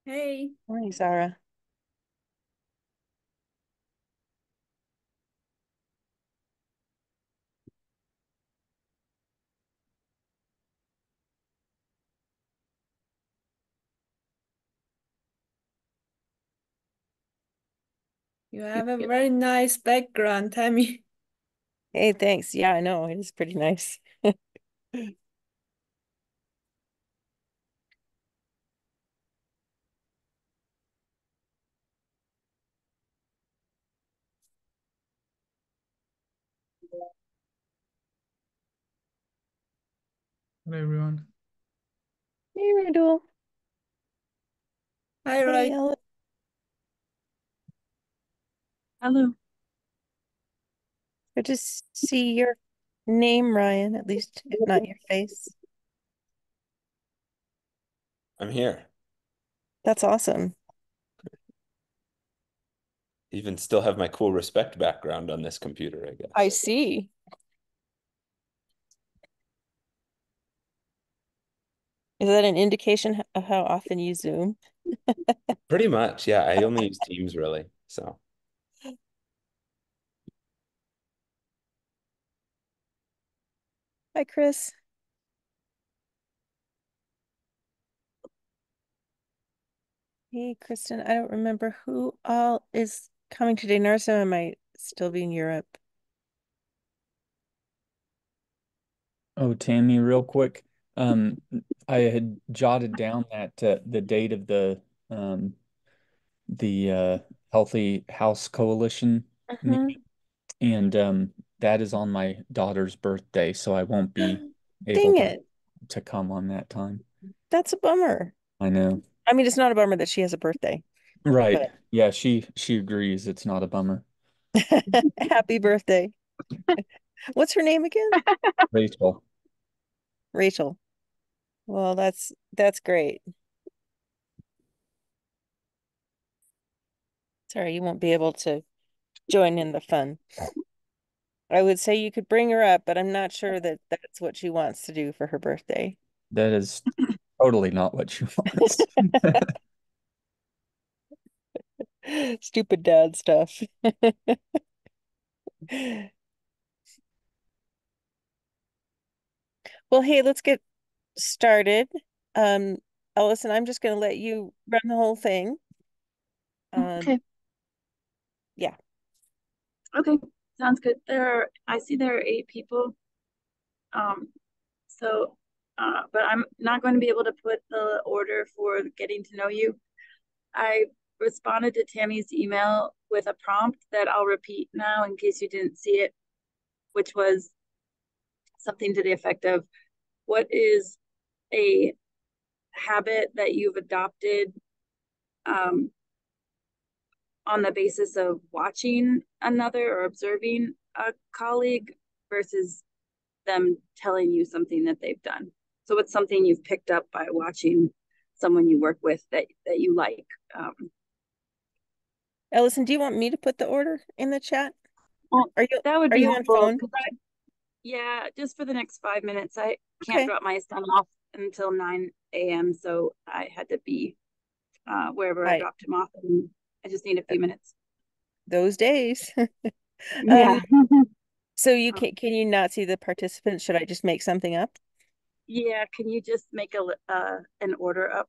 Hey, Morning, Sarah. you You have a good? very nice background, Tammy. Hey, thanks. Yeah, I know. It is pretty nice. Hello everyone. Hey, Randall. Hi, Hey, right. Ellen. Hello. Good to see your name, Ryan, at least, if not your face. I'm here. That's awesome. Even still have my cool respect background on this computer, I I guess. see. Is that an indication of how often you Zoom? Pretty much, yeah. I only use Teams really. So Hi, Chris. Hey, Kristen. I don't remember who all is coming today. Narissa might still be in Europe. Oh, Tammy, real quick. Um, I had jotted down that the date of um the Healthy House Coalition Hmm. meeting, and that is on my daughter's birthday, so I won't be able Dang it. to come on that time. That's a bummer. I know. I mean, it's not a bummer that she has a birthday, Right. but Yeah, she agrees it's not a bummer. happy birthday. What's her name again? Rachel. Rachel. Well, that's great. Sorry, you won't be able to join in the fun. I would say you could bring her up, but I'm not sure that that's what she wants to do for her birthday. That is totally not what she wants. Stupid dad stuff. Well, hey, let's get started. Um, Ellison, I'm just going to let you run the whole thing. Um, Okay. yeah. Okay. Sounds good. I see there are 8 people. Um, but I'm not going to be able to put the order for getting to know you. I responded to Tammy's email with a prompt that I'll repeat now in case you didn't see it, which was something to the effect of, what is a habit that you've adopted um, on the basis of watching another or observing a colleague versus them telling you something that they've done. So it's something you've picked up by watching someone you work with that you like. Um, Ellison, do you want me to put the order in the chat? well, Are you that would are be you on helpful phone? because yeah, just for the next 5 minutes, I can't Okay. drop my son off until 9 a.m. So I had to be wherever I Hi. dropped him off, and I just need a few minutes. Those days. Yeah. Um, so can you not see the participants? Should I just make something up? Yeah, can you just make an order up?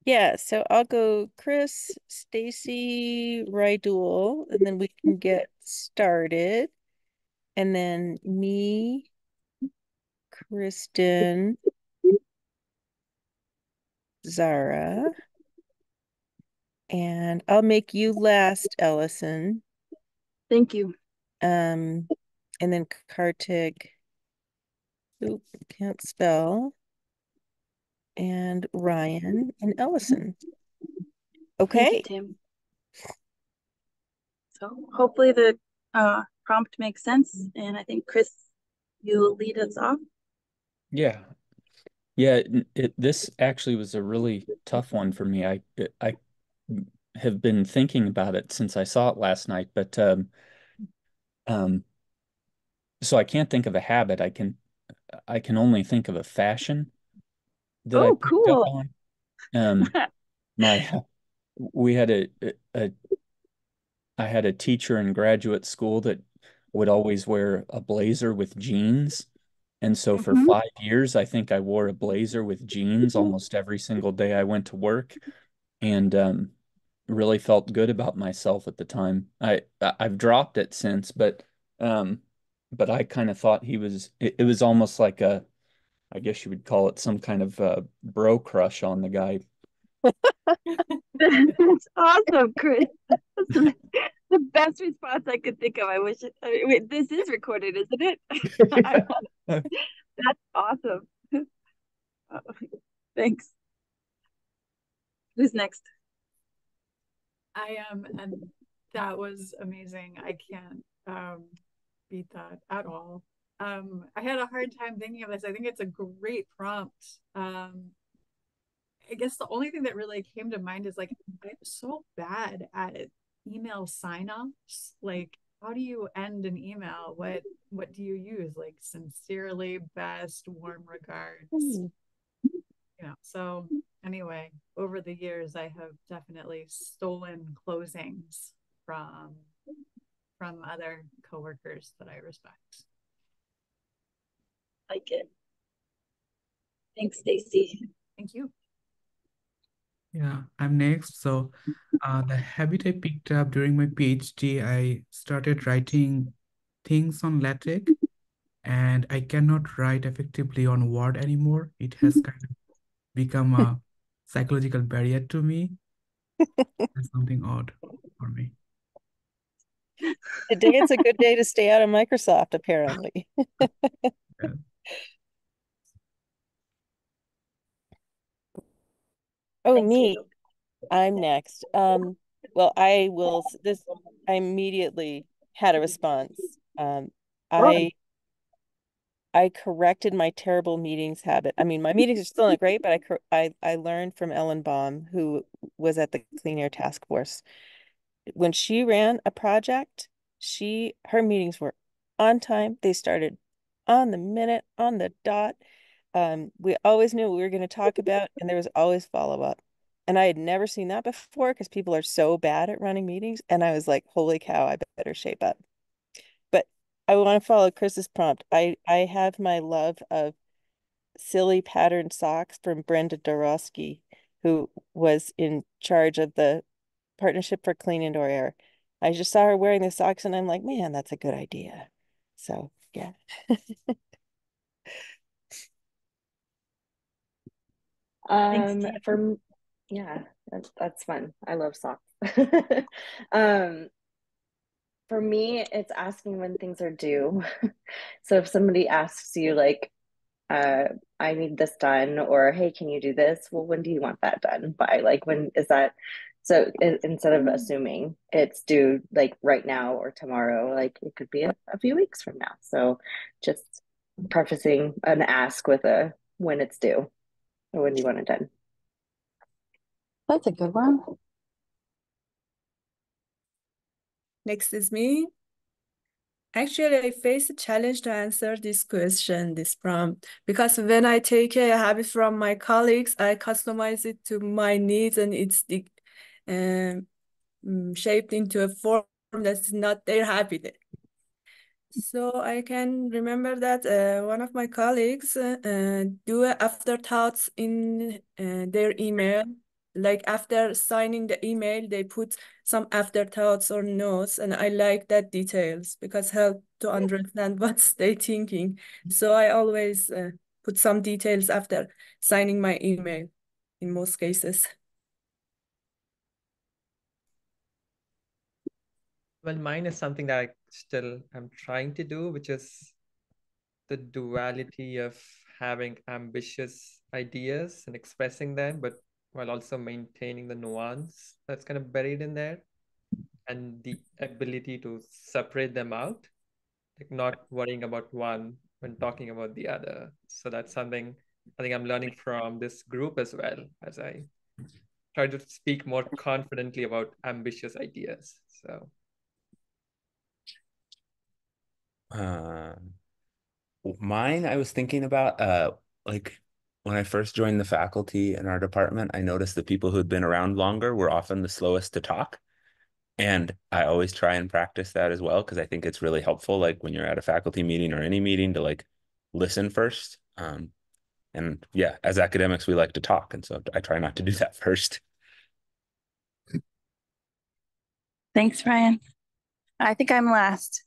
Yeah, so I'll go Chris, Stacy, Rydul, and then we can get started. And then me, Kristen, Zara, and I'll make you last, Ellison. Thank you. Um, and then Kartik, oop, can't spell, and Ryan and Ellison. Thank you, Okay. Tim. So hopefully the prompt makes sense, and I think Chris, you'll lead us off. Yeah. Yeah, this actually was a really tough one for me. I have been thinking about it since I saw it last night, but um, so I can't think of a habit. I can only think of a fashion that I Oh, picked up cool. on. Um, my we had a I had a teacher in graduate school that would always wear a blazer with jeans. And so for Mhm. 5 years, I think I wore a blazer with jeans almost every single day I went to work, and really felt good about myself at the time. I've dropped it since, um, but I kind of thought it was almost like I guess you would call it some kind of bro crush on the guy. That's awesome, Chris. That's the best response I could think of. I wish wait, this is recorded, isn't it? That's awesome. Thanks. Who's next? I am, and that was amazing. I can't beat that at all. I had a hard time thinking of this. I think it's a great prompt. I guess the only thing that really came to mind is like I'm so bad at email sign-offs. Like, how do you end an email? What do you use? Like, sincerely, best, warm regards. So anyway, over the years I have definitely stolen closings from other coworkers that I respect. Like it. Thanks, Stacy. Thank you. Yeah, I'm next. So, the habit I picked up during my PhD, I started writing things on LaTeX, and I cannot write effectively on Word anymore. It has kind of become a psychological barrier to me. It's something odd for me. Today it's a good day to stay out of Microsoft, apparently. Yeah. Oh, Thanks, me. Rachel. I'm next. Well, I immediately had a response. I I corrected my terrible meetings habit. I mean, my meetings are still not great, but I learned from Ellen Baum, who was at the Clean Air Task Force. When she ran a project, her meetings were on time. They started on the minute, on the dot. We always knew what we were going to talk about, and there was always follow-up. And I had never seen that before because people are so bad at running meetings. And I was like, holy cow, I better shape up. But I want to follow Chris's prompt. I have my love of silly patterned socks from Brenda Dorosky, who was in charge of the Partnership for Clean Indoor Air. I just saw her wearing the socks and I'm like, man, that's a good idea. So yeah. Thanks, Steve. Yeah, that's fun. I love socks. Um, for me, it's asking when things are due. So if somebody asks you like, I need this done, or hey, can you do this? Well, when do you want that done by? Like, when is that? So instead of assuming it's due like right now or tomorrow, like it could be a few weeks from now. So just prefacing an ask with a when it's due or when do you want it done. That's a good one. Next is me. Actually, I face a challenge to answer this question, this prompt, because when I take a habit from my colleagues, I customize it to my needs, and it's um, shaped into a form that's not their habit. So I can remember that one of my colleagues do afterthoughts in their email. Like after signing the email, they put some afterthoughts or notes, and I like that details because help to understand what's they thinking. So I always put some details after signing my email in most cases. Well, mine is something that I still am trying to do, which is the duality of having ambitious ideas and expressing them, but while also maintaining the nuance that's kind of buried in there and the ability to separate them out, like not worrying about one when talking about the other. So that's something I think I'm learning from this group as well as I try to speak more confidently about ambitious ideas. So Mine, I was thinking about like When I first joined the faculty in our department, I noticed the people who'd been around longer were often the slowest to talk. And I always try and practice that as well, because I think it's really helpful, like when you're at a faculty meeting or any meeting, to like listen first. And yeah, as academics, we like to talk. And so I try not to do that first. Thanks, Ryan. I think I'm last.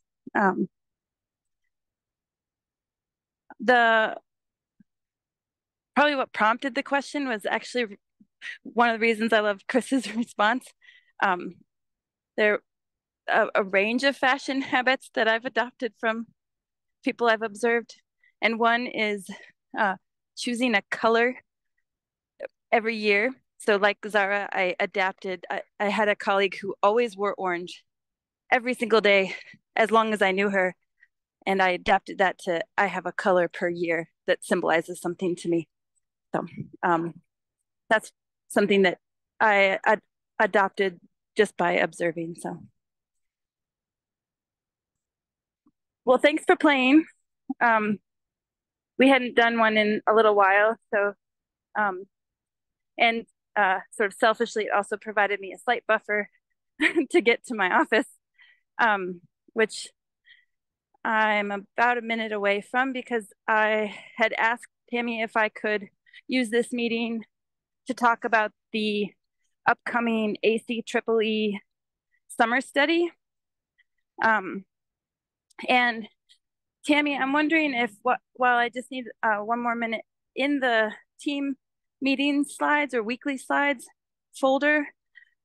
Probably what prompted the question was actually one of the reasons I loved Chris's response. There are a range of fashion habits that I've adopted from people I've observed. And one is choosing a color every year. So like Zara, I adapted. I had a colleague who always wore orange every single day, as long as I knew her. And I adapted that to, I have a color per year that symbolizes something to me. So that's something that I adopted just by observing. So, well, thanks for playing. We hadn't done one in a little while, so and sort of selfishly, it also provided me a slight buffer to get to my office, which I'm about a minute away from, because I had asked Tammy if I could use this meeting to talk about the upcoming ACEEE summer study. And Tammy, I'm wondering if, while I just need one more minute, in the team meeting slides or weekly slides folder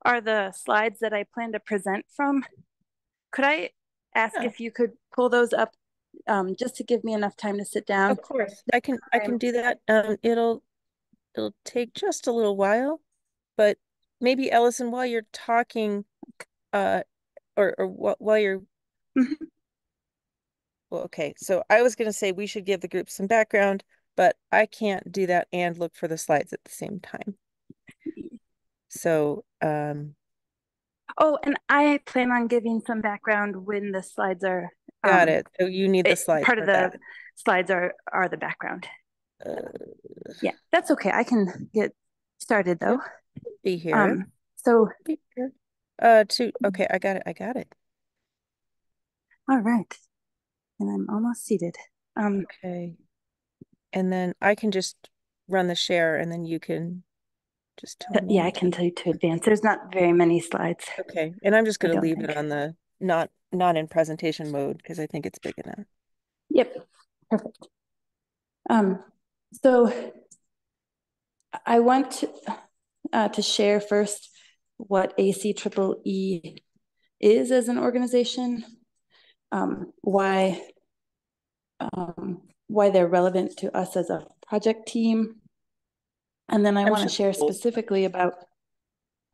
are the slides that I plan to present from. Could I ask if you could pull those up just to give me enough time to sit down? Of course, I can do that. It'll take just a little while, but maybe Ellison, while you're talking, or while you're well, okay. So I was going to say we should give the group some background, but I can't do that and look for the slides at the same time. So, oh, and I plan on giving some background when the slides are got it. So you need the slides part of for the that. slides are the background. Yeah, that's okay. I can get started though. Be here. So be here. Okay, I got it. All right. And I'm almost seated. Okay. And then I can just run the share and then you can just tell me. Yeah, I can tell you to advance. There's not very many slides. Okay. And I'm just going to leave think. it on the not in presentation mode because I think it's big enough. Yep. Perfect. So I want to share first what ACEEE is as an organization, why they're relevant to us as a project team. And then I want to share specifically about,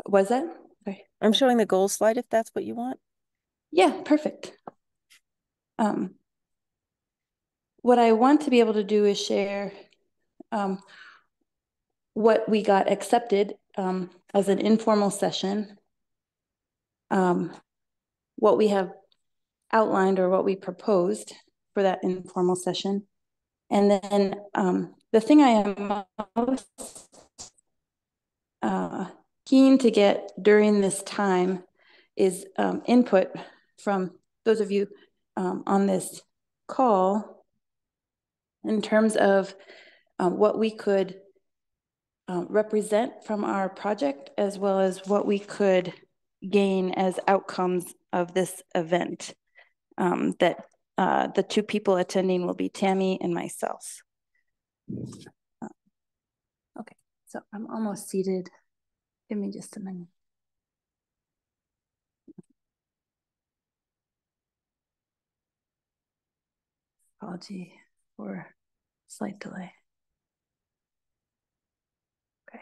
was that? Sorry. I'm showing the goal slide if that's what you want. Yeah, perfect. What I want to be able to do is share what we got accepted as an informal session, what we have outlined or what we proposed for that informal session. And then the thing I am most keen to get during this time is input from those of you on this call in terms of what we could represent from our project, as well as what we could gain as outcomes of this event. That the two people attending will be Tammy and myself. Okay, so I'm almost seated. Give me just a minute. Apology for slight delay. Okay.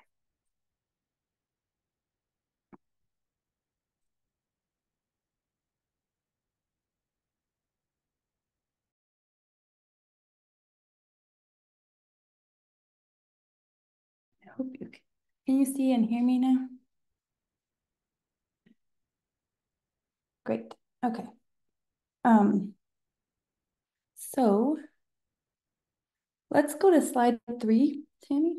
I hope you can you see and hear me now? Great. Okay. So Let's go to slide 3, Tammy.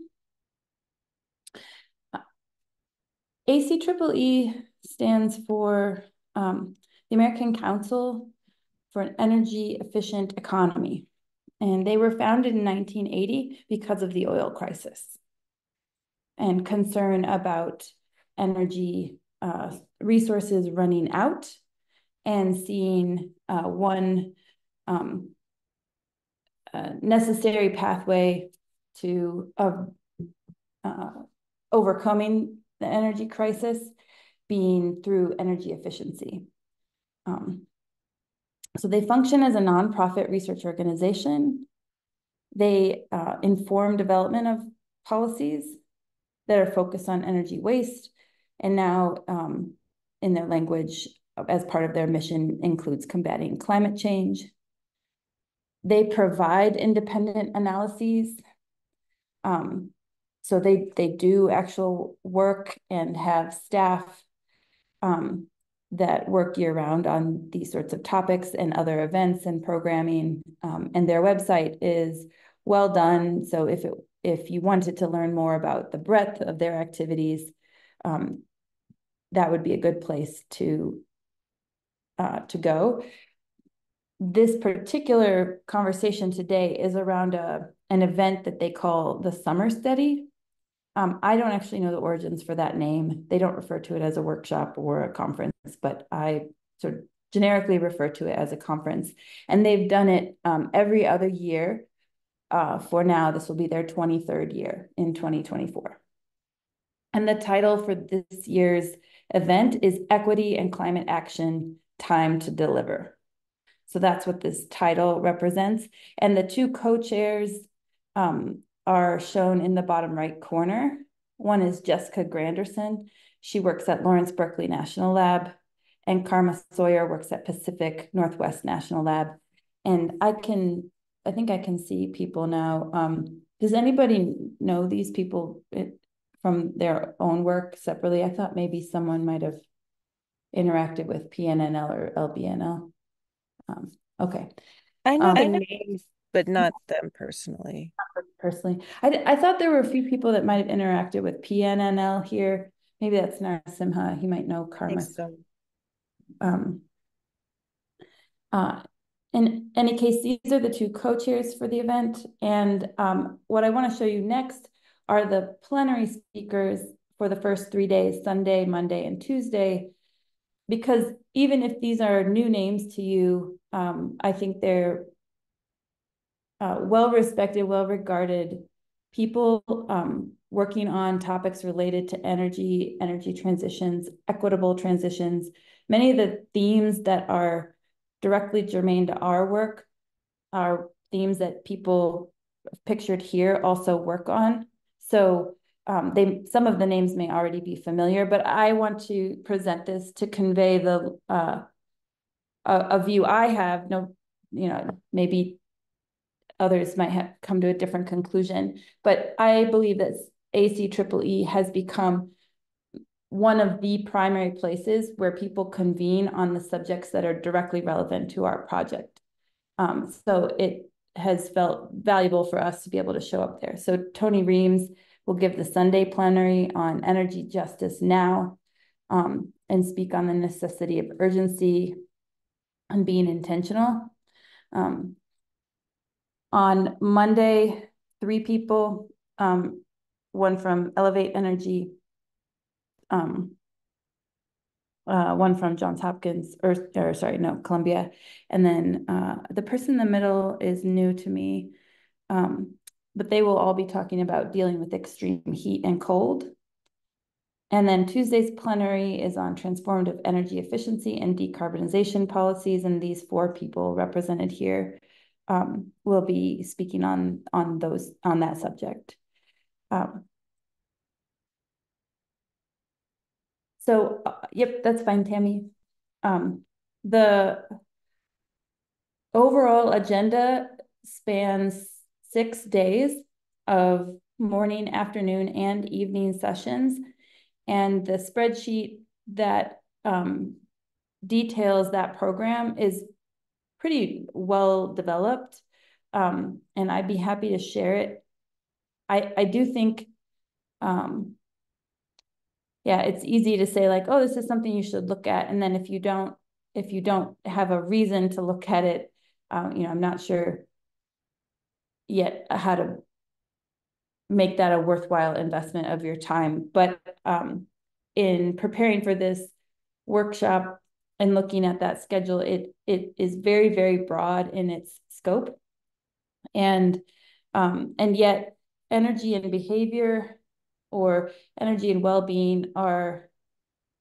ACEEE stands for the American Council for an Energy Efficient Economy. And they were founded in 1980 because of the oil crisis and concern about energy resources running out, and seeing one necessary pathway to overcoming the energy crisis being through energy efficiency. So they function as a nonprofit research organization. They inform development of policies that are focused on energy waste, and now in their language, as part of their mission, includes combating climate change. They provide independent analyses. So they do actual work and have staff that work year round on these sorts of topics and other events and programming. And their website is well done. So if you wanted to learn more about the breadth of their activities, that would be a good place to go. This particular conversation today is around an event that they call the Summer Study. I don't actually know the origins for that name. They don't refer to it as a workshop or a conference, but I sort of generically refer to it as a conference. And they've done it every other year. For now, this will be their 23rd year in 2024. And the title for this year's event is Equity and Climate Action, Time to Deliver. So that's what this title represents. And the two co-chairs are shown in the bottom right corner. One is Jessica Granderson. She works at Lawrence Berkeley National Lab, and Karma Sawyer works at Pacific Northwest National Lab. And I think I can see people now. Does anybody know these people from their own work separately? I thought maybe someone might have interacted with PNNL or LBNL. Okay. I know the names, but not them personally. I thought there were a few people that might have interacted with PNNL here. Maybe that's Narasimha. He might know Karma. So. In any case, these are the two co-chairs for the event. And what I want to show you next are the plenary speakers for the first 3 days, Sunday, Monday, and Tuesday. Because even if these are new names to you, I think they're well-respected, well-regarded people working on topics related to energy transitions, equitable transitions. Many of the themes that are directly germane to our work are themes that people pictured here also work on. So some of the names may already be familiar, but I want to present this to convey the a view I have. Maybe others might have come to a different conclusion, but I believe that ACEEE has become one of the primary places where people convene on the subjects that are directly relevant to our project. So it has felt valuable for us to be able to show up there. So Tony Reams will give the Sunday plenary on energy justice now, and speak on the necessity of urgency and being intentional. On Monday, 3 people, one from Elevate Energy, one from Johns Hopkins, Columbia. And then the person in the middle is new to me, but they will all be talking about dealing with extreme heat and cold. And then Tuesday's plenary is on transformative energy efficiency and decarbonization policies. And these 4 people represented here will be speaking on that subject. Yep, that's fine, Tammy. The overall agenda spans 6 days of morning, afternoon, and evening sessions. And the spreadsheet that details that program is pretty well developed. and I'd be happy to share it. I do think, yeah, it's easy to say like, oh, this is something you should look at. And then if you don't have a reason to look at it, I'm not sure yet how to make that a worthwhile investment of your time. But in preparing for this workshop and looking at that schedule, it is very, very broad in its scope. And yet energy and behavior or energy and well-being are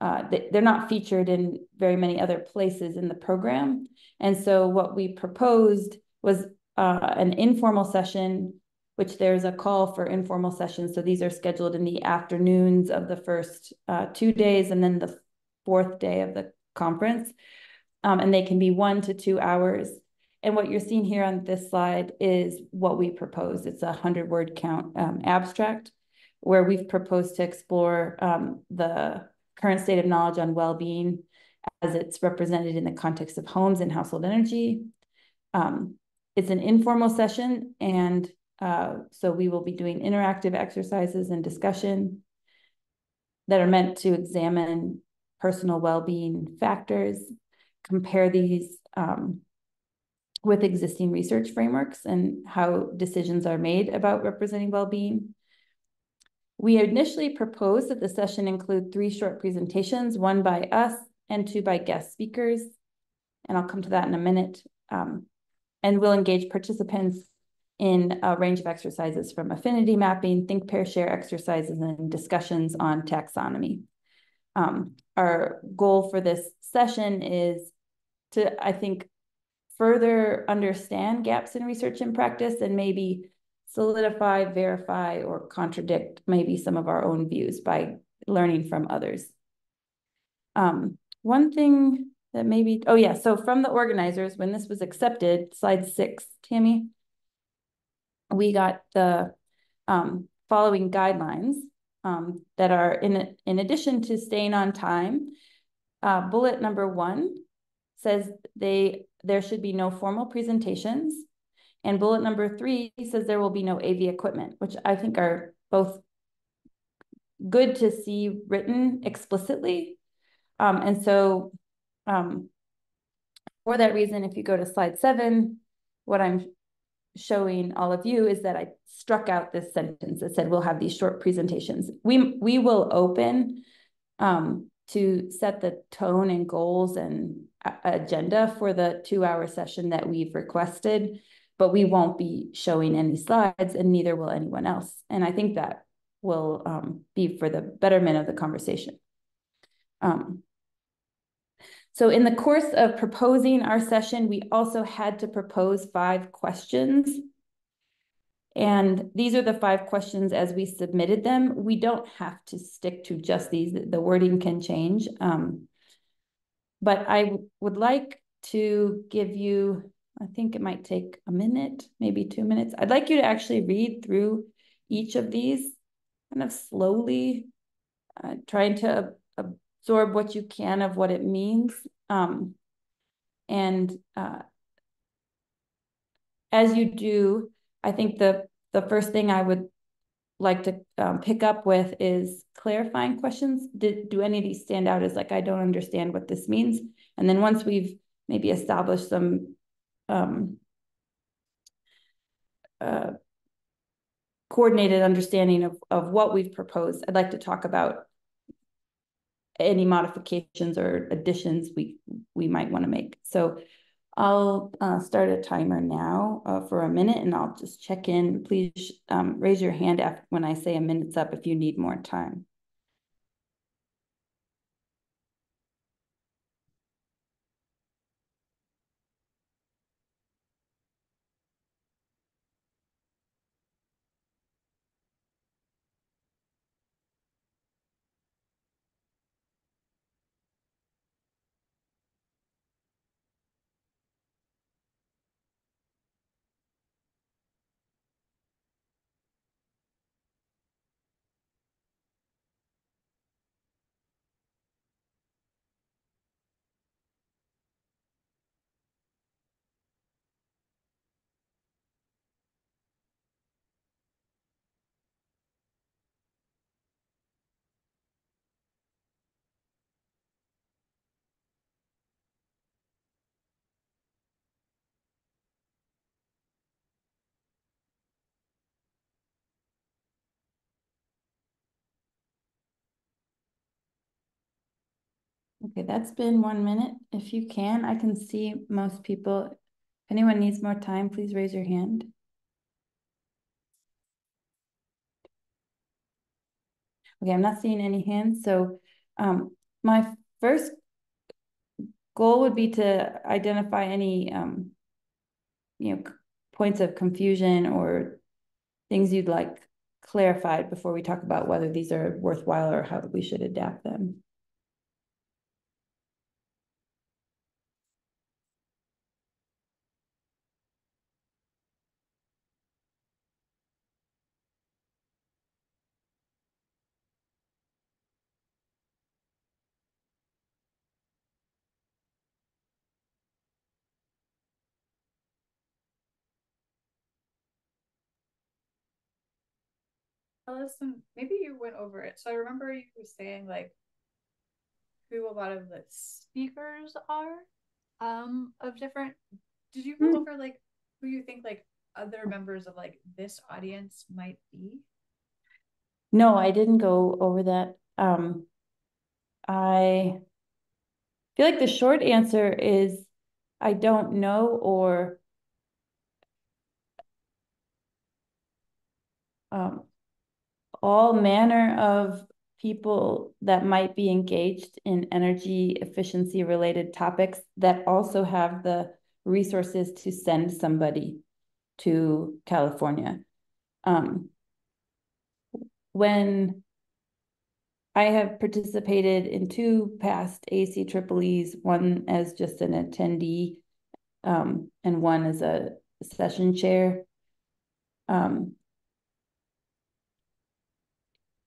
they're not featured in very many other places in the program. And so what we proposed was an informal session, which there's a call for informal sessions. So these are scheduled in the afternoons of the first 2 days and then the fourth day of the conference. And they can be 1 to 2 hours. And what you're seeing here on this slide is what we proposed. It's a 100-word count abstract where we've proposed to explore the current state of knowledge on well-being as it's represented in the context of homes and household energy. It's an informal session, and so we will be doing interactive exercises and discussion that are meant to examine personal well-being factors, compare these with existing research frameworks and how decisions are made about representing well-being. We initially proposed that the session include 3 short presentations, 1 by us and 2 by guest speakers. And I'll come to that in a minute. And we'll engage participants in a range of exercises from affinity mapping, think, pair, share exercises, and discussions on taxonomy. Our goal for this session is to, I think, further understand gaps in research and practice and maybe solidify, verify, or contradict maybe some of our own views by learning from others. One thing that maybe, oh yeah, so from the organizers, when this was accepted, slide 6, Tammy, we got the following guidelines that are in addition to staying on time. Bullet number 1 says there should be no formal presentations. And bullet number 3 says there will be no AV equipment, which I think are both good to see written explicitly. And so for that reason, if you go to slide 7, what I'm showing all of you is that I struck out this sentence that said we'll have these short presentations. We will open to set the tone and goals and agenda for the 2-hour session that we've requested, but we won't be showing any slides and neither will anyone else. And I think that will be for the betterment of the conversation. So in the course of proposing our session, we also had to propose 5 questions. And these are the 5 questions as we submitted them. We don't have to stick to just these. The wording can change. But I would like to give you, I think it might take a minute, maybe 2 minutes. I'd like you to actually read through each of these kind of slowly, trying to absorb what you can of what it means. As you do, I think the first thing I would like to pick up with is clarifying questions. Do any of these stand out as like, I don't understand what this means? And then once we've maybe established some coordinated understanding of what we've proposed, I'd like to talk about any modifications or additions we might want to make. So I'll start a timer now for a minute and I'll just check in. Please raise your hand when I say a minute's up if you need more time. Okay, that's been 1 minute. If you can, I can see most people. If anyone needs more time, please raise your hand. Okay, I'm not seeing any hands. So my first goal would be to identify any points of confusion or things you'd like clarified before we talk about whether these are worthwhile or how we should adapt them. Allison, maybe you went over it. So I remember you were saying like who a lot of the speakers are of different. Did you go over like who you think like other members of like this audience might be? No, I didn't go over that. I feel like the short answer is I don't know, or all manner of people that might be engaged in energy efficiency related topics that also have the resources to send somebody to California. When I have participated in 2 past ACEEEs, one as just an attendee and one as a session chair.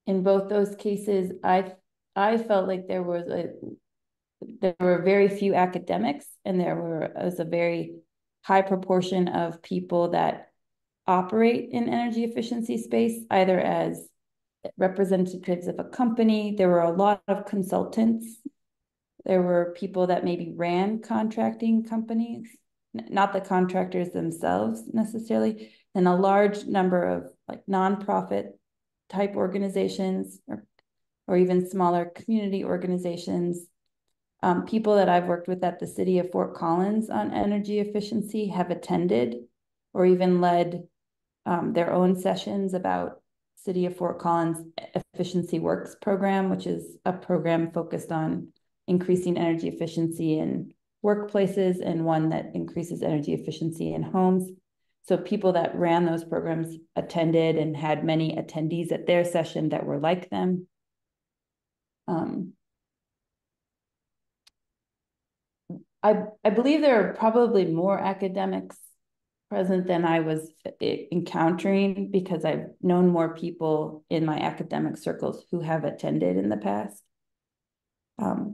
In both those cases, I felt like there were very few academics, and there was a very high proportion of people that operate in energy efficiency space, either as representatives of a company. There were a lot of consultants. There were people that maybe ran contracting companies, not the contractors themselves necessarily, and a large number of like nonprofit type organizations or even smaller community organizations. People that I've worked with at the city of Fort Collins on energy efficiency have attended or even led their own sessions about City of Fort Collins Efficiency Works program, which is a program focused on increasing energy efficiency in workplaces and one that increases energy efficiency in homes. So people that ran those programs attended and had many attendees at their session that were like them. I believe there are probably more academics present than I was encountering, because I've known more people in my academic circles who have attended in the past. But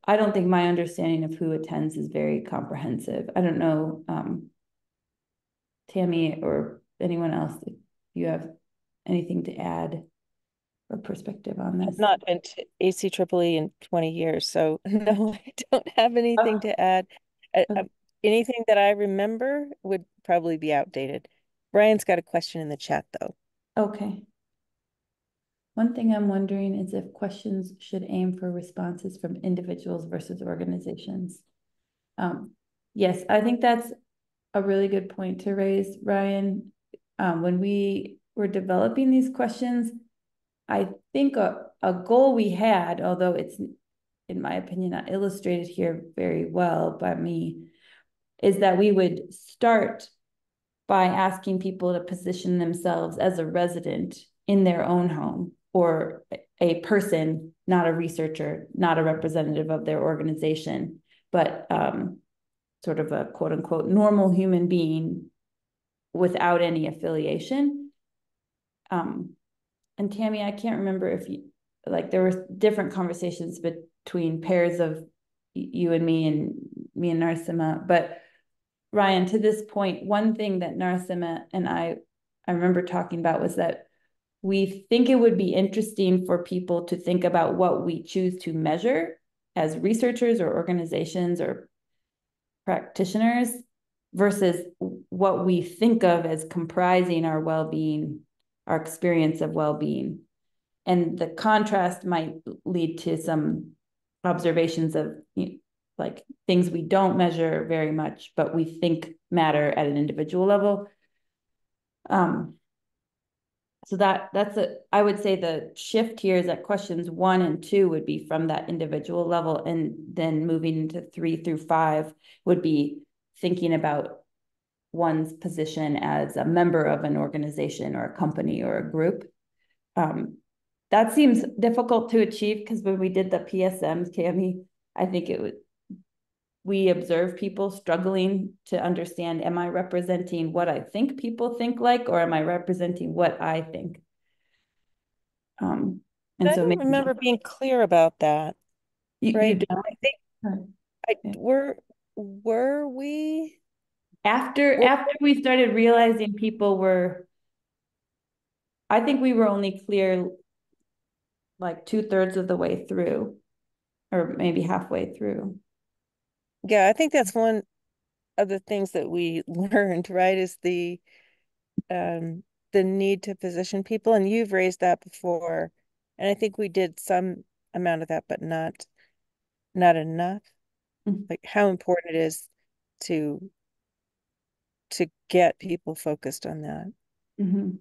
I don't think my understanding of who attends is very comprehensive. I don't know, Tammy or anyone else, if you have anything to add or perspective on this. I've not been to ACEEE in 20 years, so no, I don't have anything to add. Anything that I remember would probably be outdated. Brian's got a question in the chat, though. Okay. One thing I'm wondering is if questions should aim for responses from individuals versus organizations. Yes, I think that's a really good point to raise, Ryan. When we were developing these questions, I think a goal we had, although it's, in my opinion, not illustrated here very well by me, is that we would start by asking people to position themselves as a resident in their own home, or a person, not a researcher, not a representative of their organization, but sort of a quote unquote normal human being without any affiliation. And Tammy, I can't remember if you, like, there were different conversations between pairs of you and me and Narasimha, but Ryan, to this point, one thing that Narasimha and I remember talking about was that we think it would be interesting for people to think about what we choose to measure as researchers or organizations or practitioners versus what we think of as comprising our well-being, our experience of well-being. And the contrast might lead to some observations of like things we don't measure very much, but we think matter at an individual level. So that's I would say the shift here is that questions 1 and 2 would be from that individual level, and then moving into 3 through 5 would be thinking about one's position as a member of an organization or a company or a group. That seems difficult to achieve because when we did the PSMs, Cami, I think we observe people struggling to understand, am I representing what I think people think like, or am I representing what I think? And I so don't maybe remember being clear about that, you right? don't. Were we? After we started realizing people were, I think we were only clear like 2/3 of the way through, or maybe halfway through. Yeah, I think that's one of the things that we learned, right? Is the need to position people, and you've raised that before, and I think we did some amount of that, but not enough. Like how important it is to get people focused on that, on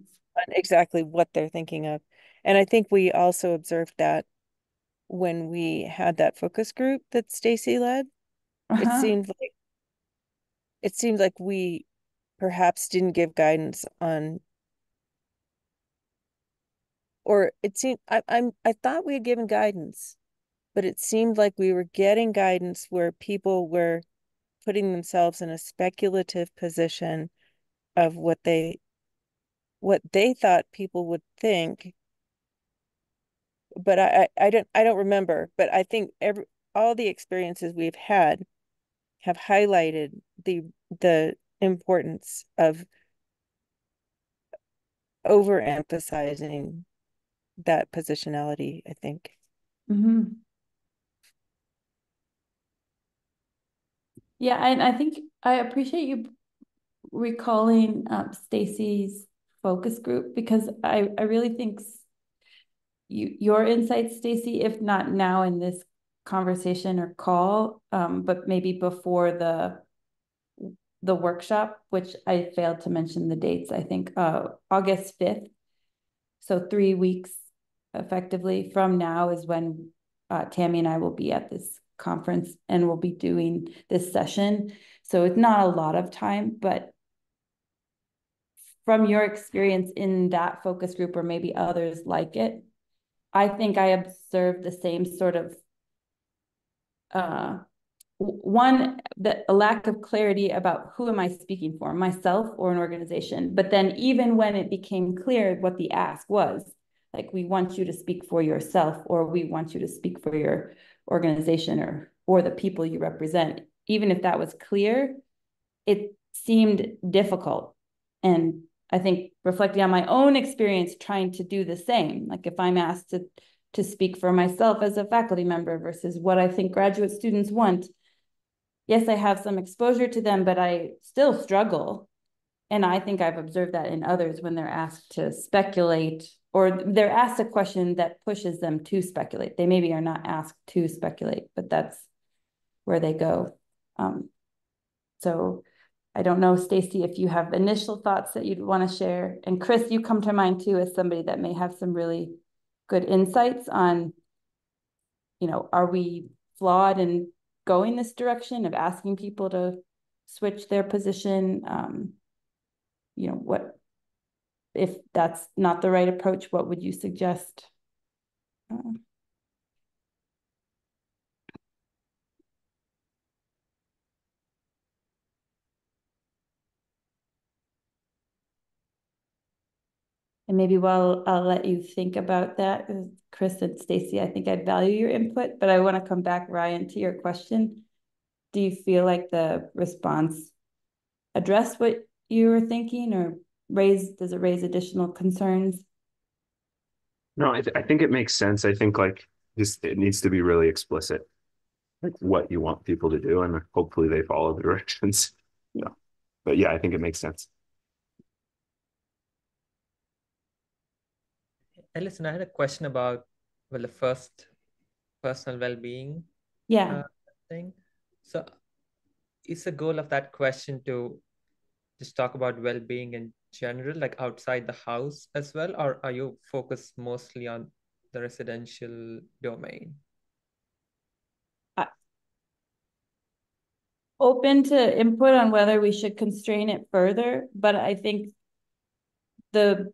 exactly what they're thinking of. And I think we also observed that when we had that focus group that Stacy led. It seemed like we perhaps didn't give guidance on, or it seemed I thought we had given guidance, but it seemed like we were getting guidance where people were putting themselves in a speculative position of what they thought people would think. But I don't remember, but I think all the experiences we've had have highlighted the importance of overemphasizing that positionality, I think. Yeah, and I think I appreciate you recalling Stacy's focus group, because I really think your insights, Stacy, if not now in this conversation or call, but maybe before the workshop, which I failed to mention the dates, I think August 5th. So 3 weeks effectively from now is when Tammy and I will be at this conference and we'll be doing this session. So it's not a lot of time, but from your experience in that focus group or maybe others like it, I think I observed the same sort of a lack of clarity about who am I speaking for, myself or an organization. But then even when it became clear what the ask was, like we want you to speak for yourself, or we want you to speak for your organization or the people you represent, even if that was clear, it seemed difficult. And I think reflecting on my own experience trying to do the same, like if I'm asked to speak for myself as a faculty member versus what I think graduate students want, yes, I have some exposure to them, but I still struggle. And I think I've observed that in others when they're asked to speculate, or they're asked a question that pushes them to speculate. They maybe are not asked to speculate, but that's where they go. So I don't know, Stacy, if you have initial thoughts that you'd want to share. And Chris, you come to mind too as somebody that may have some really good insights on, are we flawed in going this direction of asking people to switch their position? What if that's not the right approach? What would you suggest? And maybe while I'll let you think about that, Chris and Stacy, I think I'd value your input, but I want to come back, Ryan, to your question. Do you feel like the response addressed what you were thinking, or does it raise additional concerns? No, I think it makes sense. I think it needs to be really explicit, like what you want people to do, and hopefully they follow the directions. So, but yeah, I think it makes sense. And listen, I had a question about, well, the first personal well-being Yeah. thing. So is the goal of that question to just talk about well-being in general, like outside the house as well, or are you focused mostly on the residential domain? Open to input on whether we should constrain it further, but I think the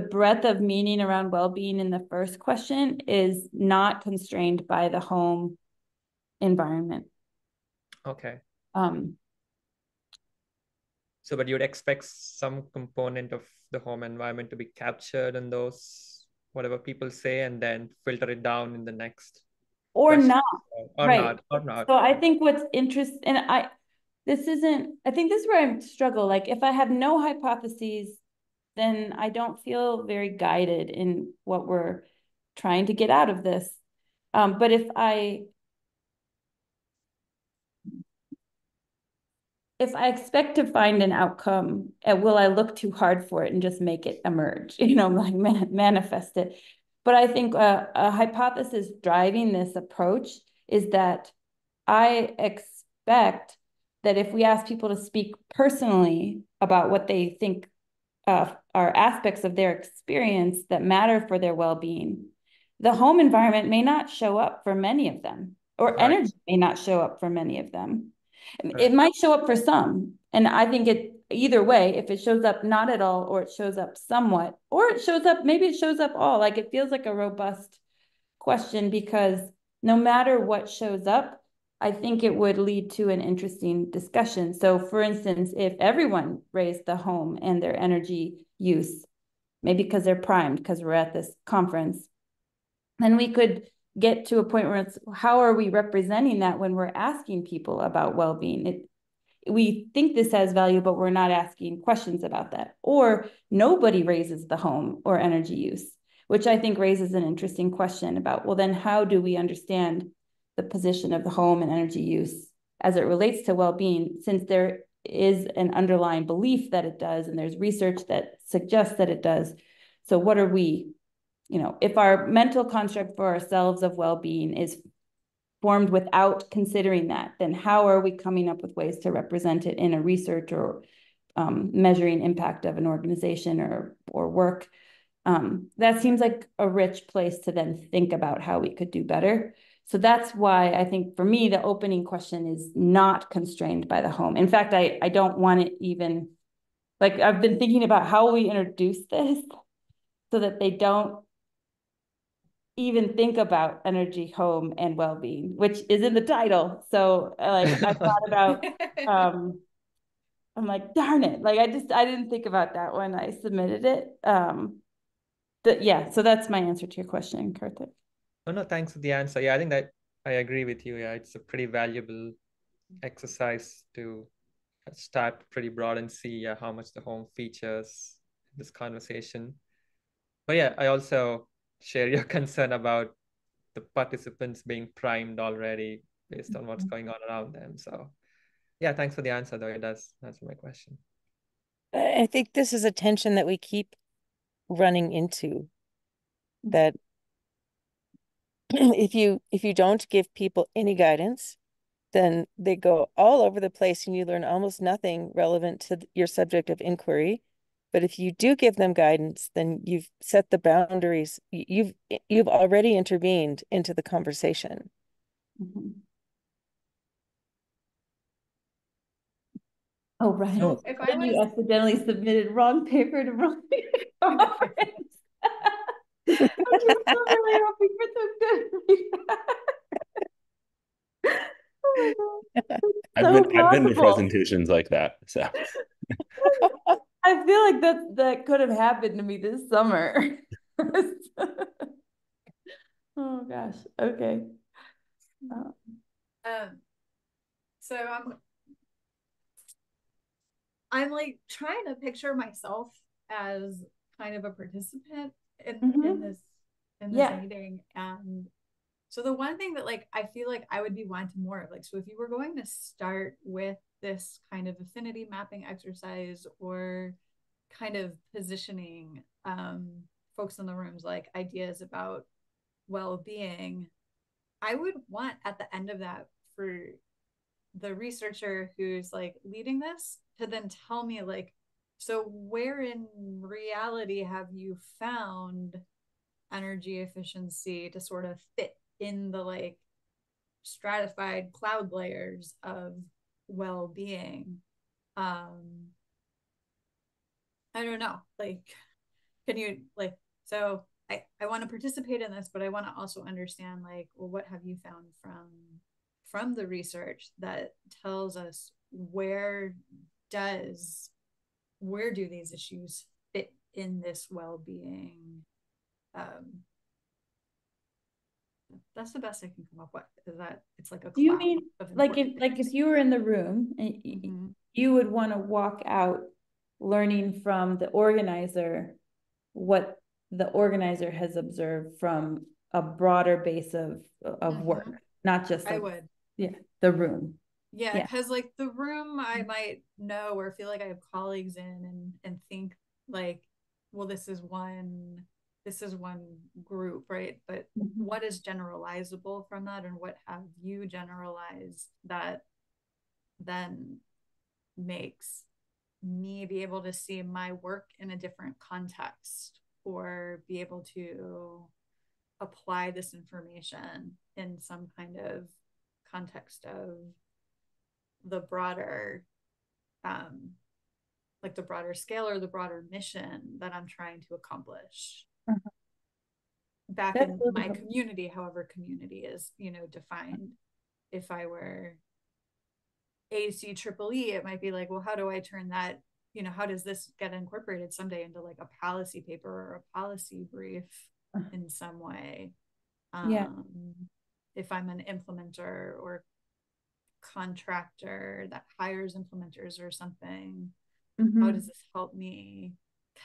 breadth of meaning around well-being in the first question is not constrained by the home environment. Okay. Um, So, but you'd expect some component of the home environment to be captured in those, whatever people say, and then filter it down in the next or question. not, Or right? not, or not. So I think what's interesting, and I think this is where I struggle. Like if I have no hypotheses, then I don't feel very guided in what we're trying to get out of this. But if I expect to find an outcome, will I look too hard for it and just make it emerge, like manifest it? But I think a hypothesis driving this approach is that I expect that if we ask people to speak personally about what they think are aspects of their experience that matter for their well-being, the home environment may not show up for many of them, or energy may not show up for many of them. It might show up for some. And I think either way, if it shows up not at all, or it shows up somewhat, or it shows up, maybe it shows up all, like it feels like a robust question, because no matter what shows up, I think it would lead to an interesting discussion. So for instance, if everyone raised the home and their energy use, maybe because they're primed, because we're at this conference, then we could get to a point where it's, how are we representing that when we're asking people about well-being? We think this has value, but we're not asking questions about that. Or nobody raises the home or energy use, which I think raises an interesting question about, well, then how do we understand the position of the home and energy use as it relates to well-being, since there is an underlying belief that it does, and there's research that suggests that it does. So what are we, if our mental construct for ourselves of well-being is formed without considering that, then how are we coming up with ways to represent it in a research or measuring impact of an organization or work? That seems like a rich place to then think about how we could do better. So that's why I think for me, the opening question is not constrained by the home. In fact, I don't want it even, like I've been thinking about how we introduce this so that they don't even think about energy, home, and well-being, which is in the title. So like I thought about, I'm like, darn it. Like I didn't think about that when I submitted it. Yeah, so that's my answer to your question, Karthik. Oh, no, thanks for the answer. Yeah, I think that I agree with you. Yeah, it's a pretty valuable exercise to start pretty broad and see how much the home features in this conversation. But yeah, I also share your concern about the participants being primed already based on what's going on around them. So yeah, thanks for the answer, though. It does answer my question. I think this is a tension that we keep running into, that if you don't give people any guidance, then they go all over the place and you learn almost nothing relevant to your subject of inquiry. But if you do give them guidance, then you've set the boundaries. You've already intervened into the conversation. Mm-hmm. Oh, right. So if I You accidentally submitted wrong paper to wrong conference. I'm just so really hoping for some good feedback. Oh my God. I've been to presentations like that. So I feel like that could have happened to me this summer. Oh gosh. Okay. So I'm like trying to picture myself as kind of a participant in this meeting. And so the one thing that like I feel like I would be wanting more of, like, so if you were going to start with this kind of affinity mapping exercise or kind of positioning folks in the rooms like ideas about well-being, I would want at the end of that for the researcher who's like leading this to then tell me like, so where in reality have you found energy efficiency to sort of fit in the like stratified cloud layers of well-being? I don't know, like, can you like, so I want to participate in this, but I want to also understand like, well, what have you found from the research that tells us does where do these issues fit in this well-being? That's the best I can come up with, is that it's like a Do you cloud mean of like important if things. you were in the room and you would want to walk out learning from the organizer what the organizer has observed from a broader base of work, not just I like would. the room. Yeah, because like the room I might know or feel like I have colleagues in and think like, well, this is one group, right? But what is generalizable from that, and what have you generalized that then makes me be able to see my work in a different context, or be able to apply this information in some kind of context of the broader like the broader scale or the broader mission that I'm trying to accomplish back That's in really my helpful. community, however community is, defined. If I were ACEEE, it might be like, well, how do I turn that, how does this get incorporated someday into like a policy paper or a policy brief in some way? Yeah. If I'm an implementer or contractor that hires implementers or something, how does this help me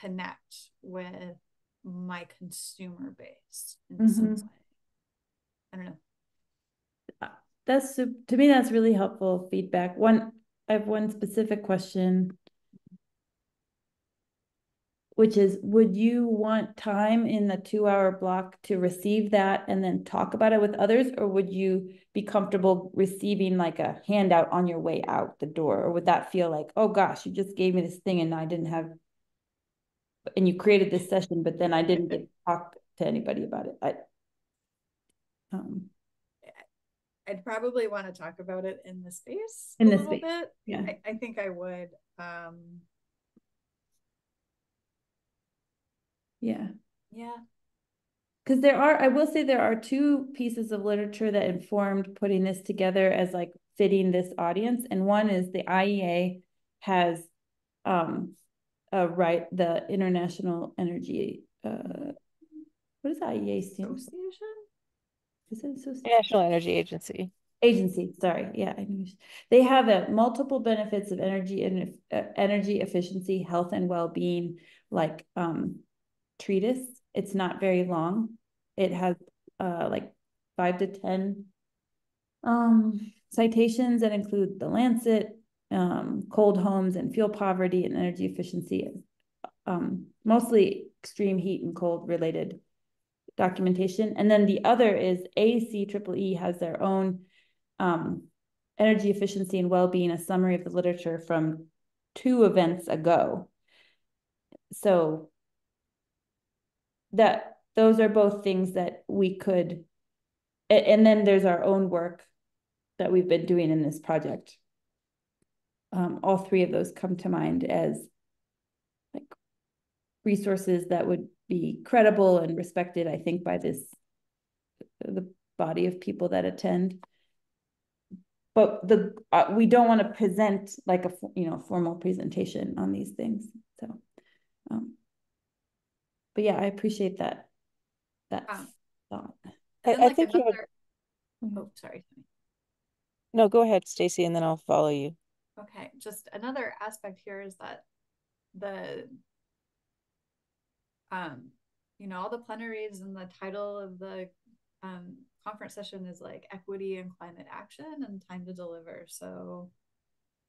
connect with my consumer base in some way? I don't know. That's, to me, that's really helpful feedback. I have one specific question, which is, would you want time in the 2-hour block to receive that and then talk about it with others? Or would you be comfortable receiving like a handout on your way out the door? Or would that feel like, oh gosh, you just gave me this thing and I didn't have, and you created this session, but then I didn't get to talk to anybody about it? I'd probably want to talk about it in the space in a this little space. bit. Yeah. I think I would. Yeah. Yeah. Because I will say there are 2 pieces of literature that informed putting this together as like fitting this audience. And one is the IEA has the International Energy, what does the IEA stand for? Association? Is it association? National Energy Agency. Agency, sorry. Yeah, I knew. They have multiple benefits of energy and energy efficiency, health, and well-being, like treatise. It's not very long. It has like 5 to 10 citations that include the Lancet, cold homes and fuel poverty and energy efficiency, mostly extreme heat and cold related documentation. And then the other is ACEEE has their own energy efficiency and well-being, a summary of the literature from 2 events ago. So those are both things that we could, and then there's our own work that we've been doing in this project. All 3 of those come to mind as like resources that would be credible and respected, I think, by the body of people that attend. But we don't want to present like a formal presentation on these things. So, but yeah, I appreciate that thought. And I like think another. Oh, sorry. No, go ahead, Stacy, and then I'll follow you. Okay, just another aspect here is that the all the plenaries and the title of the conference session is like equity and climate action and time to deliver. So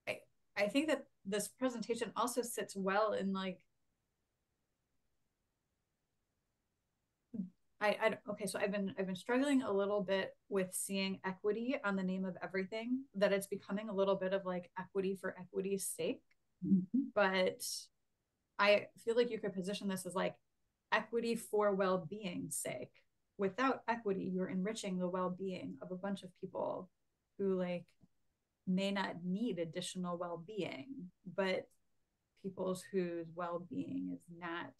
I think that this presentation also sits well in like okay, so I've been struggling a little bit with seeing equity on the name of everything, that it's becoming a little bit of like equity for equity's sake. But I feel like you could position this as like equity for well-being's sake. Without equity, you're enriching the well-being of a bunch of people who like may not need additional well-being, but people's whose well-being is not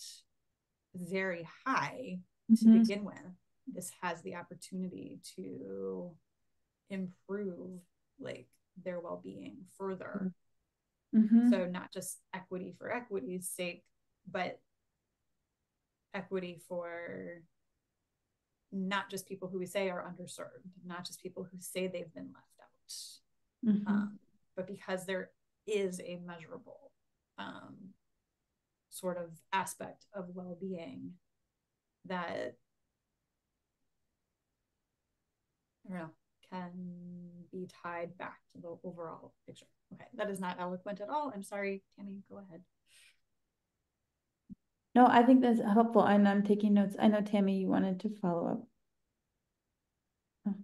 very high to begin with. This has the opportunity to improve like their well-being further. So not just equity for equity's sake, but equity for not just people who we say are underserved, not just people who say they've been left out, but because there is a measurable sort of aspect of well-being that, I don't know, can be tied back to the overall picture. Okay, that is not eloquent at all. I'm sorry, Tammy, go ahead. No, I think that's helpful, and I'm taking notes. I know, Tammy, you wanted to follow up.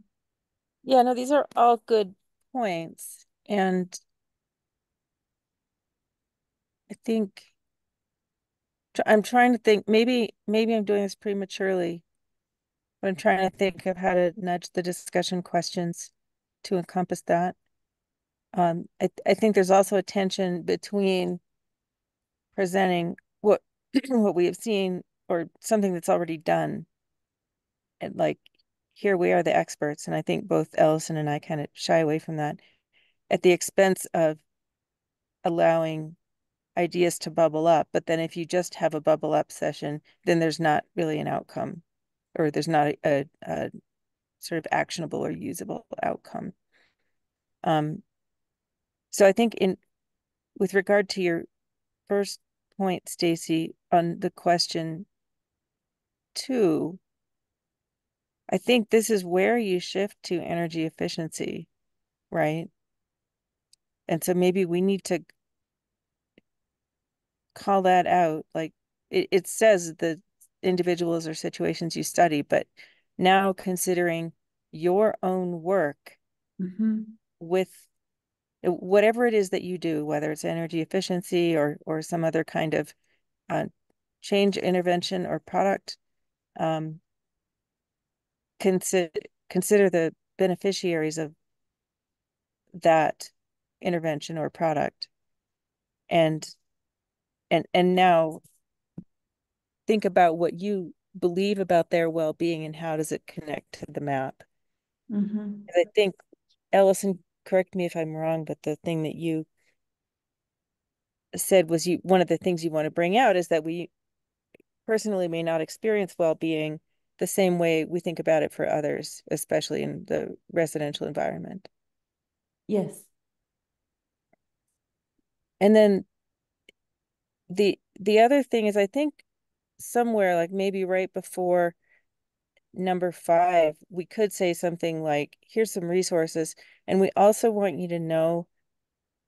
Yeah, no, these are all good points. And I think I'm trying to think, maybe I'm doing this prematurely, but I'm trying to think of how to nudge the discussion questions to encompass that. I think there's also a tension between presenting what what we have seen or something that's already done, and like, here we are the experts, and I think both Ellison and I kind of shy away from that at the expense of allowing ideas to bubble up. But then if you just have a bubble up session, then there's not really an outcome, or there's not a sort of actionable or usable outcome. So I think with regard to your first point, Stacy, on the question 2, I think this is where you shift to energy efficiency, right? And so maybe we need to call that out. Like it says the individuals or situations you study, but now considering your own work with whatever it is that you do, whether it's energy efficiency or some other kind of change intervention or product, consider the beneficiaries of that intervention or product, and now think about what you believe about their well-being and how does it connect to the map. I think, Ellison, correct me if I'm wrong, but the thing that you said was one of the things you want to bring out is that we personally may not experience well-being the same way we think about it for others, especially in the residential environment. Yes. And then the other thing is, I think somewhere like maybe right before number 5, we could say something like, here's some resources, and we also want you to know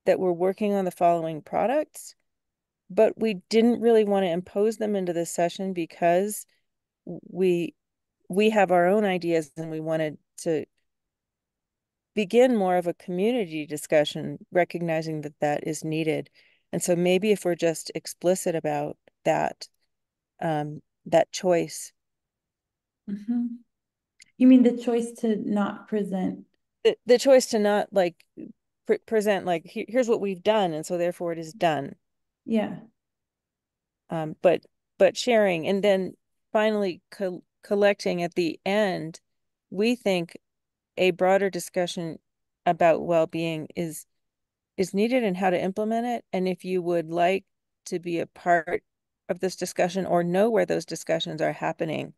that we're working on the following products, but we didn't really want to impose them into this session because we have our own ideas, and we wanted to begin more of a community discussion, recognizing that that is needed. And so maybe if we're just explicit about that, that choice. You mean the choice to not present? The choice to not like present like, here's what we've done, and so therefore it is done. Yeah. But sharing, and then finally collecting at the end, we think a broader discussion about well-being is needed and how to implement it. And if you would like to be a part of this discussion or know where those discussions are happening,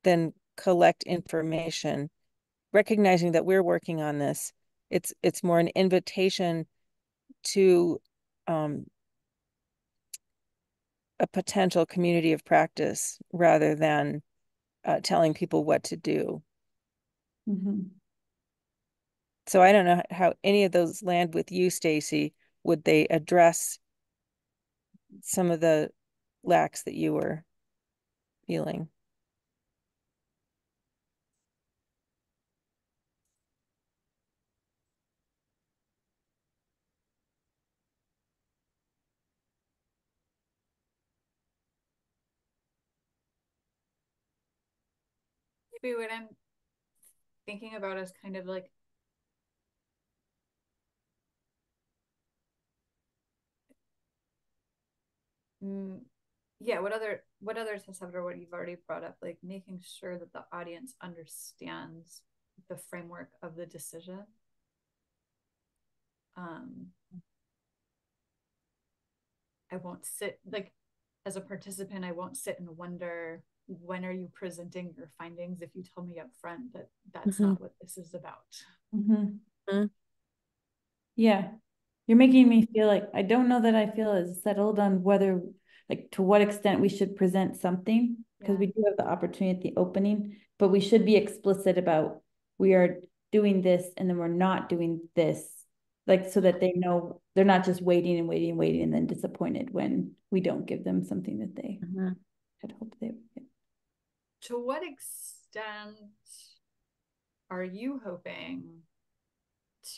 then collect information, recognizing that we're working on this. It's more an invitation to a potential community of practice rather than telling people what to do. So I don't know how any of those land with you, Stacy. Would they address some of the lacks that you were feeling? maybe what I'm thinking about is kind of like yeah, what other tests have, or what you've already brought up, like making sure that the audience understands the framework of the decision. I won't sit, like, as a participant, I won't sit and wonder, when are you presenting your findings if you tell me up front that that's not what this is about. Yeah, you're making me feel like I don't know that I feel as settled on whether, like, to what extent we should present something, because we do have the opportunity at the opening, but we should be explicit about we are doing this and then we're not doing this, like, so that they know they're not just waiting and waiting and waiting and then disappointed when we don't give them something that they had hoped they would get. To what extent are you hoping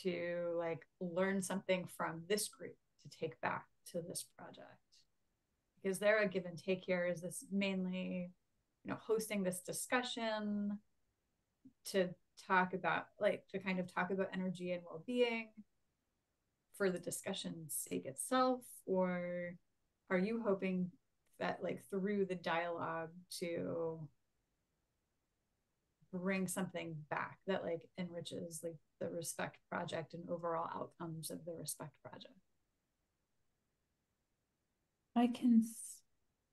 to like learn something from this group to take back to this project? Is there a give and take here? Is this mainly, you know, hosting this discussion to talk about, like, to kind of talk about energy and well-being for the discussion's sake itself? Or are you hoping that, like, through the dialogue to bring something back that like enriches like the Respect project and overall outcomes of the Respect project? I can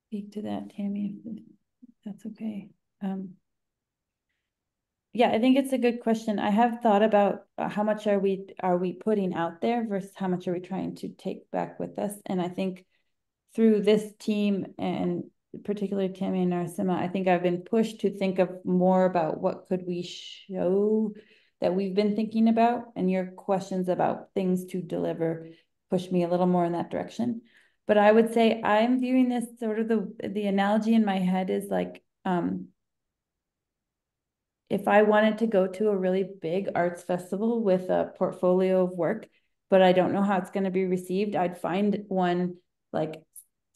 speak to that, Tammy, if that's okay. Yeah, I think it's a good question. I have thought about how much are we putting out there versus how much are we trying to take back with us. And I think through this team, and particularly Tammy and Narasimha, I think I've been pushed to think of more about what could we show that we've been thinking about, and your questions about things to deliver push me a little more in that direction. But I would say I'm viewing this sort of the analogy in my head is like, if I wanted to go to a really big arts festival with a portfolio of work, but I don't know how it's going to be received, I'd find one like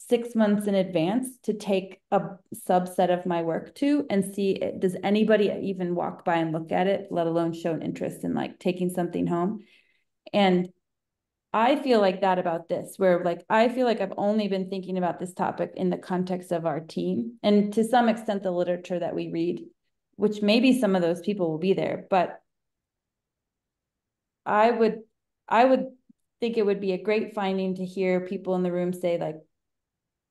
6 months in advance to take a subset of my work to and see, does anybody even walk by and look at it, let alone show an interest in like taking something home. And I feel like that about this, where like, I feel like I've only been thinking about this topic in the context of our team and to some extent the literature that we read, which maybe some of those people will be there, but I would think it would be a great finding to hear people in the room say like,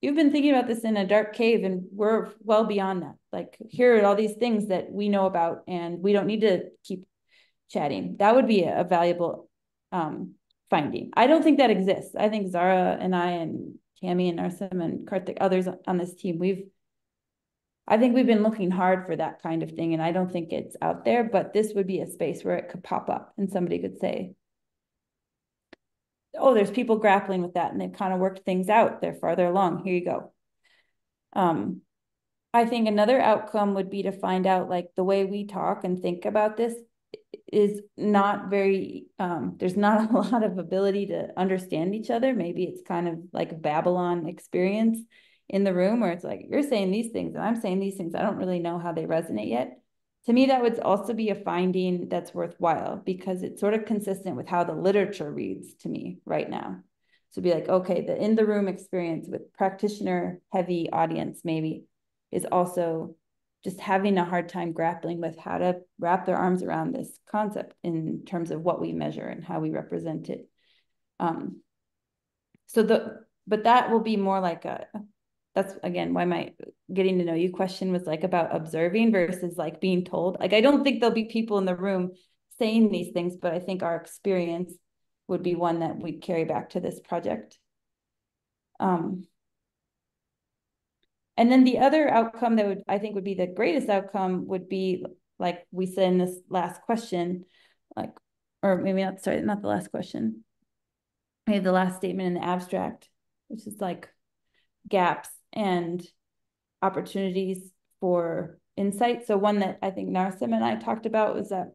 you've been thinking about this in a dark cave and we're well beyond that. Like, here are all these things that we know about and we don't need to keep chatting. That would be a valuable finding. I don't think that exists. I think Zara and I and Tammy and Narsim and Karthik, others on this team, I think we've been looking hard for that kind of thing, and I don't think it's out there, but this would be a space where it could pop up and somebody could say, oh, there's people grappling with that and they've kind of worked things out. They're farther along. Here you go. I think another outcome would be to find out like the way we talk and think about this is not very, there's not a lot of ability to understand each other. Maybe it's kind of like a Babylon experience in the room where it's like, you're saying these things and I'm saying these things. I don't really know how they resonate yet. To me, that would also be a finding that's worthwhile because it's sort of consistent with how the literature reads to me right now. So be like, okay, the in the room experience with practitioner heavy audience maybe is also just having a hard time grappling with how to wrap their arms around this concept in terms of what we measure and how we represent it. But that will be more like that's again why my getting to know you question was like about observing versus like being told. Like, I don't think there'll be people in the room saying these things, but I think our experience would be one that we'd carry back to this project. And then the other outcome that I think would be the greatest outcome would be, like we said in this last question, like, or maybe not, sorry, not the last question. Maybe the last statement in the abstract, which is like gaps and opportunities for insight. So one that I think Narsim and I talked about was that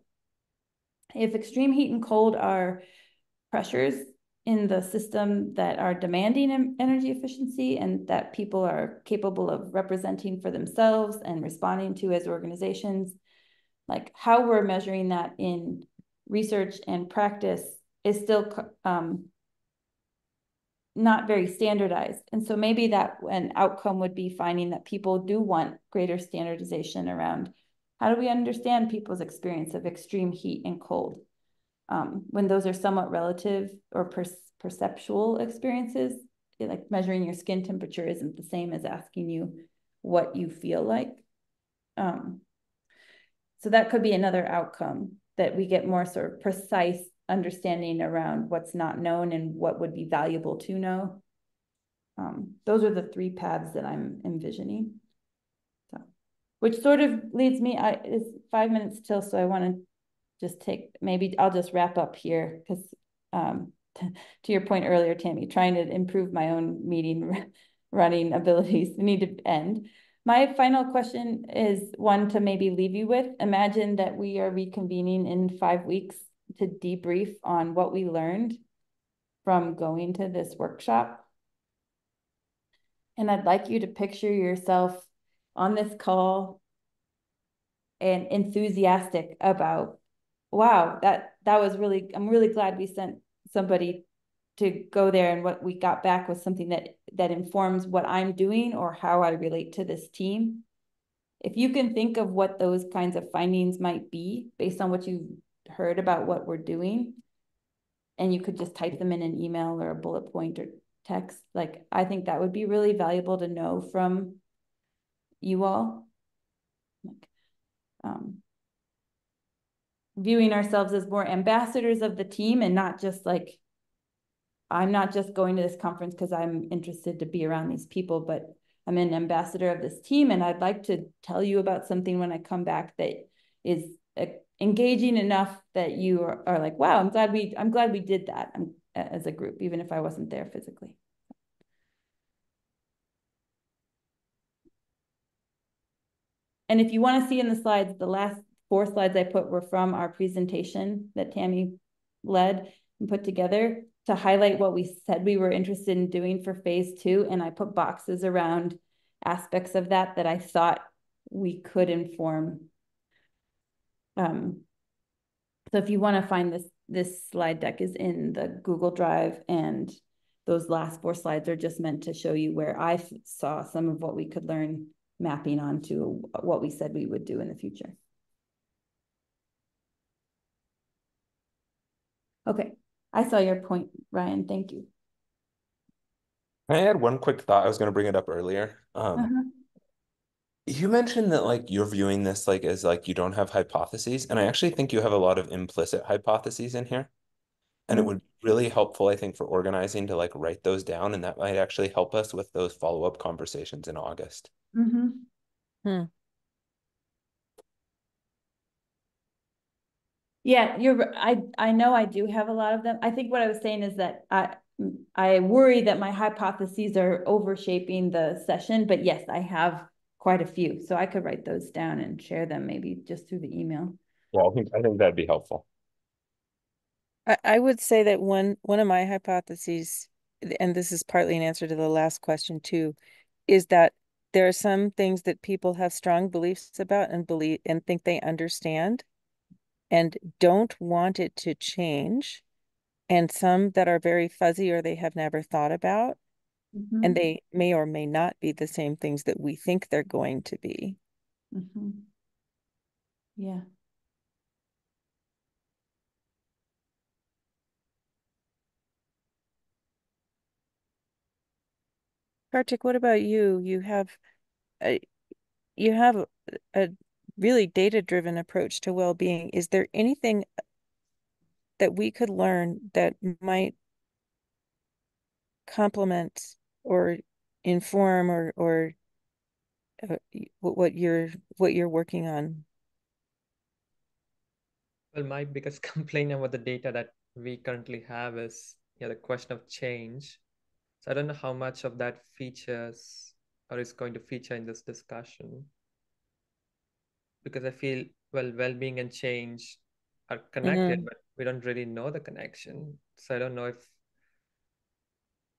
if extreme heat and cold are pressures in the system that are demanding energy efficiency and that people are capable of representing for themselves and responding to as organizations, like how we're measuring that in research and practice is still not very standardized. And so maybe that an outcome would be finding that people do want greater standardization around how do we understand people's experience of extreme heat and cold, when those are somewhat relative or perceptual experiences. Like measuring your skin temperature isn't the same as asking you what you feel like. So that could be another outcome, that we get more sort of precise understanding around what's not known and what would be valuable to know. Those are the three paths that I'm envisioning. So, which sort of leads me, it's 5 minutes till, so I want to just maybe I'll just wrap up here because to your point earlier, Tammy, trying to improve my own meeting running abilities, we need to end. My final question is one to maybe leave you with. Imagine that we are reconvening in 5 weeks to debrief on what we learned from going to this workshop. And I'd like you to picture yourself on this call and enthusiastic about, wow, that was really, I'm really glad we sent somebody to go there, and what we got back was something that informs what I'm doing or how I relate to this team. If you can think of what those kinds of findings might be based on what you heard about what we're doing, and you could just type them in an email or a bullet point or text, like I think that would be really valuable to know from you all. Viewing ourselves as more ambassadors of the team and not just like, I'm not just going to this conference because I'm interested to be around these people, but I'm an ambassador of this team, and I'd like to tell you about something when I come back that is engaging enough that you are like, wow, I'm glad we did that as a group, even if I wasn't there physically. And if you want to see in the slides, the last 4 slides I put were from our presentation that Tammy led and put together to highlight what we said we were interested in doing for phase 2. And I put boxes around aspects of that I thought we could inform. So if you want to find this slide deck is in the Google Drive, and those last 4 slides are just meant to show you where I saw some of what we could learn mapping onto what we said we would do in the future. Okay, I saw your point, Ryan. Thank you. I had one quick thought. I was going to bring it up earlier. You mentioned that like you're viewing this like as like you don't have hypotheses, and I actually think you have a lot of implicit hypotheses in here. And it would be really helpful, I think, for organizing to like write those down, and that might actually help us with those follow-up conversations in August. Yeah, I know I do have a lot of them. I think what I was saying is that I worry that my hypotheses are overshaping the session, but yes, I have quite a few. So I could write those down and share them maybe just through the email. Yeah, I think that'd be helpful. I would say that one of my hypotheses, and this is partly an answer to the last question too, is that there are some things that people have strong beliefs about and think they understand and don't want it to change, and some that are very fuzzy or they have never thought about, and they may or may not be the same things that we think they're going to be. Yeah. Kartik, what about you? You have a really data-driven approach to well-being. Is there anything that we could learn that might complement or inform or what you're working on? Well, my biggest complaint about the data that we currently have is the question of change. So I don't know how much of that features or is going to feature in this discussion, because I feel, well-being and change are connected, but we don't really know the connection. So I don't know if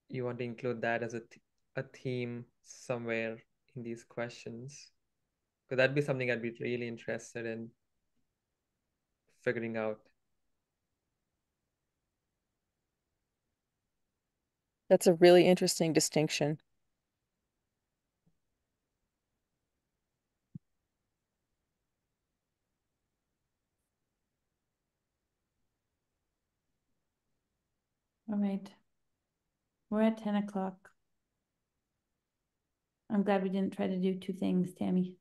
you want to include that as a theme somewhere in these questions, because that'd be something I'd be really interested in figuring out. That's a really interesting distinction. All right. We're at 10 o'clock. I'm glad we didn't try to do two things, Tammy.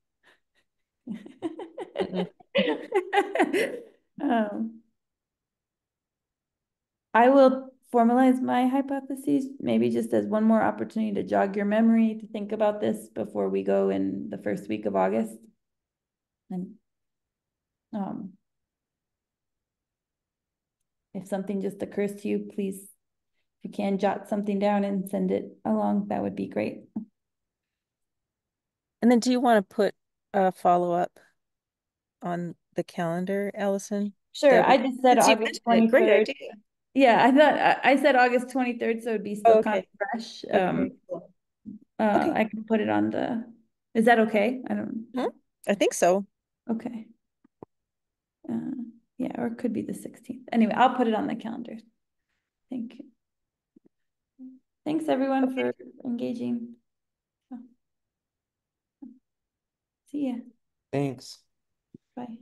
I will formalize my hypotheses, maybe just as one more opportunity to jog your memory to think about this before we go in the first week of August. And if something just occurs to you, please, if you can jot something down and send it along, that would be great. And then do you want to put a follow-up on the calendar, Allison? Sure, I just said August 23rd. Great idea. Yeah, I thought I said August 23rd, so it'd be still kind of fresh. Okay, cool. Okay. I can put it on the, is that okay? I don't. I think so. Okay. Yeah, or it could be the 16th. Anyway, I'll put it on the calendar. Thank you. Thanks everyone for engaging. See ya. Thanks. Bye.